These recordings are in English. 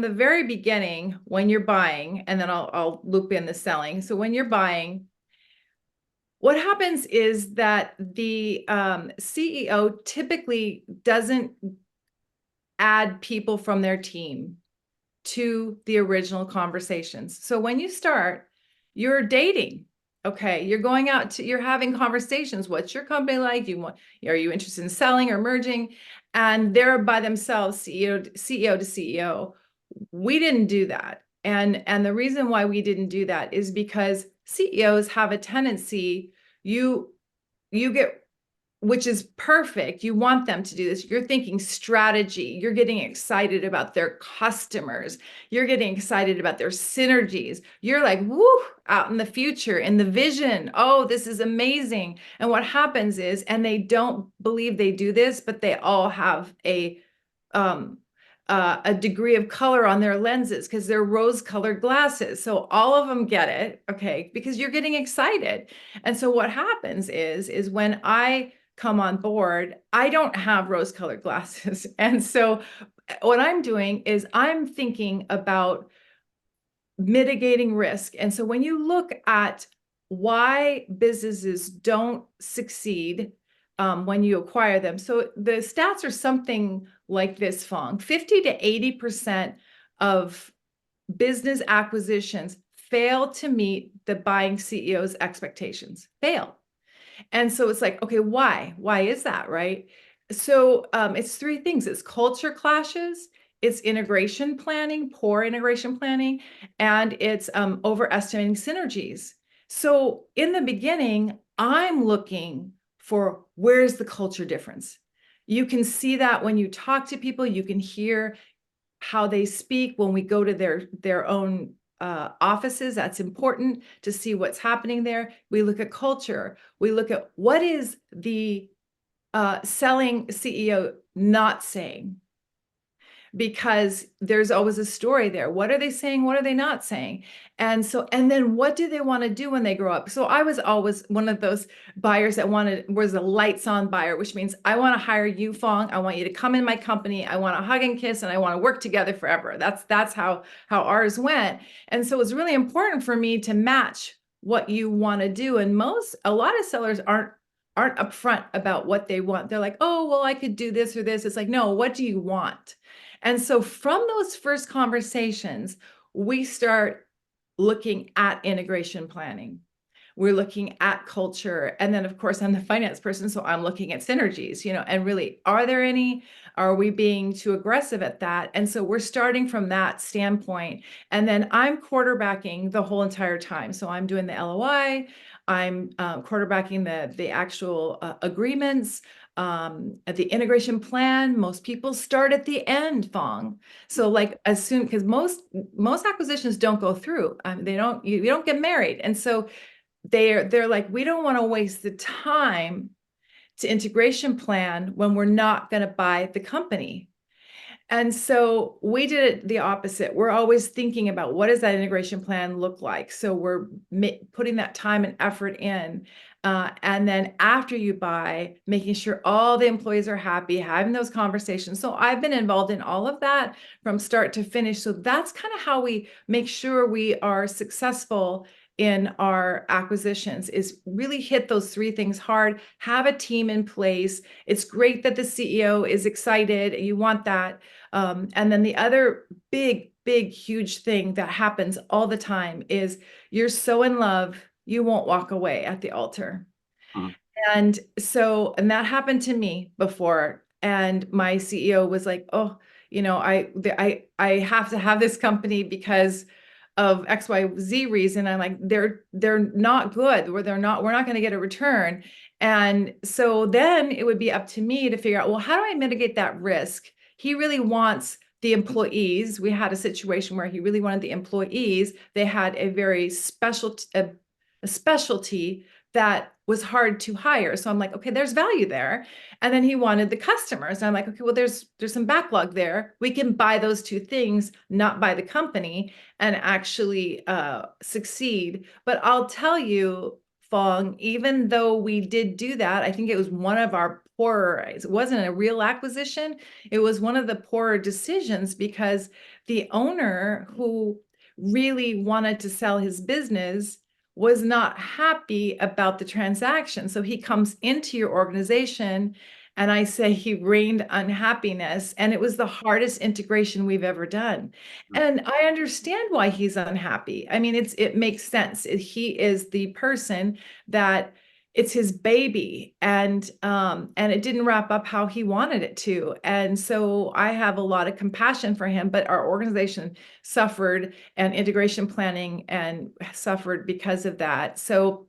the very beginning, when you're buying, and then I'll loop in the selling. So when you're buying, what happens is that the CEO typically doesn't add people from their team to the original conversations. So when you start, you're dating. Okay, you're going out to, you're having conversations. What's your company like? Are you interested in selling or merging? And they're by themselves, CEO to CEO. We didn't do that. And the reason why we didn't do that is because CEOs have a tendency, you get, which is perfect. You want them to do this. You're thinking strategy. You're getting excited about their customers. You're getting excited about their synergies. You're like, woo, out in the future, in the vision. Oh, this is amazing. And what happens is, and they don't believe they do this, but they all have a degree of color on their lenses because they're rose-colored glasses. So all of them get it, okay, because you're getting excited. And so what happens is when I come on board, I don't have rose-colored glasses. And so what I'm doing is I'm thinking about mitigating risk. And so when you look at why businesses don't succeed when you acquire them, so the stats are something like this, Fong. 50 to 80% of business acquisitions fail to meet the buying CEO's expectations, fail. And so it's like, okay, why? Why is that, right? So it's three things. It's culture clashes, it's integration planning, poor integration planning, and it's overestimating synergies. So in the beginning, I'm looking for where's the culture difference. You can see that when you talk to people, you can hear how they speak when we go to their own offices. That's important to see what's happening there. We look at culture. We look at what is the selling CEO not saying, because there's always a story there. What are they saying? What are they not saying? And so, and then what do they want to do when they grow up? So I was always one of those buyers that was a lights on buyer, which means I want to hire you, Fong. I want you to come in my company. I want to hug and kiss, and I want to work together forever. That's how ours went. And so it's really important for me to match what you want to do. And a lot of sellers aren't upfront about what they want. They're like, oh, well, I could do this or this. It's like, no, what do you want? And so from those first conversations, we start looking at integration planning. We're looking at culture. And then, of course, I'm the finance person, so I'm looking at synergies, and really, are there any? Are we being too aggressive at that? And so we're starting from that standpoint. And then I'm quarterbacking the whole entire time. So I'm doing the LOI, I'm quarterbacking the actual agreements, at the integration plan. Most people start at the end, Fong. So like as soon, because most acquisitions don't go through. They don't, you don't get married. And so they're like, we don't want to waste the time to integration plan when we're not going to buy the company. And so we did it the opposite. We're always thinking about what does that integration plan look like? So we're putting that time and effort in. And then after you buy, making sure all the employees are happy, having those conversations. So I've been involved in all of that from start to finish. So that's kind of how we make sure we are successful in our acquisitions, is really hit those three things hard, have a team in place. It's great that the CEO is excited. You want that. And then the other big, huge thing that happens all the time is you're so in love, you won't walk away at the altar. Mhm. And so, and that happened to me before. And my CEO was like, oh, I have to have this company because of XYZ reason. I'm like, they're not good, we're not going to get a return. And so then it would be up to me to figure out, well, how do I mitigate that risk? He really wants the employees. We had a situation where he really wanted the employees. They had a very a specialty that was hard to hire. So I'm like, okay, there's value there. And then he wanted the customers. And I'm like, okay, well, there's some backlog there. We can buy those two things, not buy the company, and actually succeed. But I'll tell you, Fong, even though we did do that, I think it was one of our poorer. It wasn't a real acquisition. It was one of the poorer decisions because the owner who really wanted to sell his business was not happy about the transaction. So he comes into your organization, and I say he rained unhappiness, and it was the hardest integration we've ever done. And I understand why he's unhappy. I mean, it makes sense. He is the person that it's his baby, and it didn't wrap up how he wanted it to. And so I have a lot of compassion for him, but our organization suffered, and integration planning and suffered because of that. So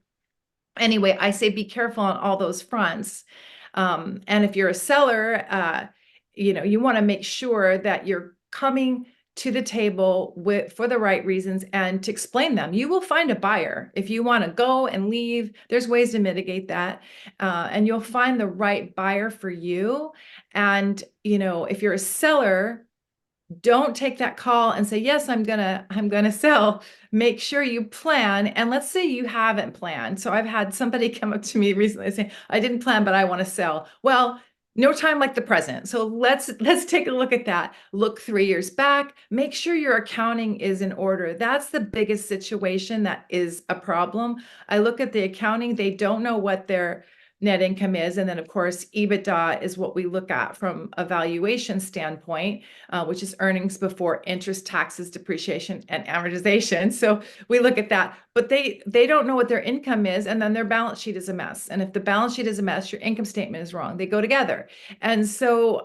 anyway, I say be careful on all those fronts. And if you're a seller, you want to make sure that you're coming to the table for the right reasons and to explain them. You will find a buyer. If you want to go and leave, there's ways to mitigate that. And you'll find the right buyer for you. And, if you're a seller, don't take that call and say, yes, I'm gonna sell. Make sure you plan. And let's say you haven't planned. So I've had somebody come up to me recently saying, I didn't plan, but I want to sell. Well, no time like the present. So let's take a look at that. Look 3 years back. Make sure your accounting is in order. That's the biggest situation that is a problem. I look at the accounting. They don't know what their net income is. And then, of course, EBITDA is what we look at from a valuation standpoint, which is earnings before interest, taxes, depreciation, and amortization. So we look at that, but they don't know what their income is, and then their balance sheet is a mess. And if the balance sheet is a mess, your income statement is wrong. They go together. And so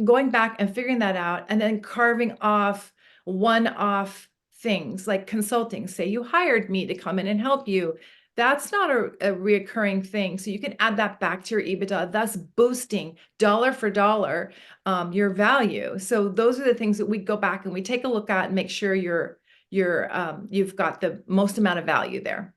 going back and figuring that out, and then carving off one-off things like consulting. Say you hired me to come in and help you. That's not a reoccurring thing. So you can add that back to your EBITDA, thus boosting dollar for dollar your value. So those are the things that we go back and we take a look at and make sure you've got the most amount of value there.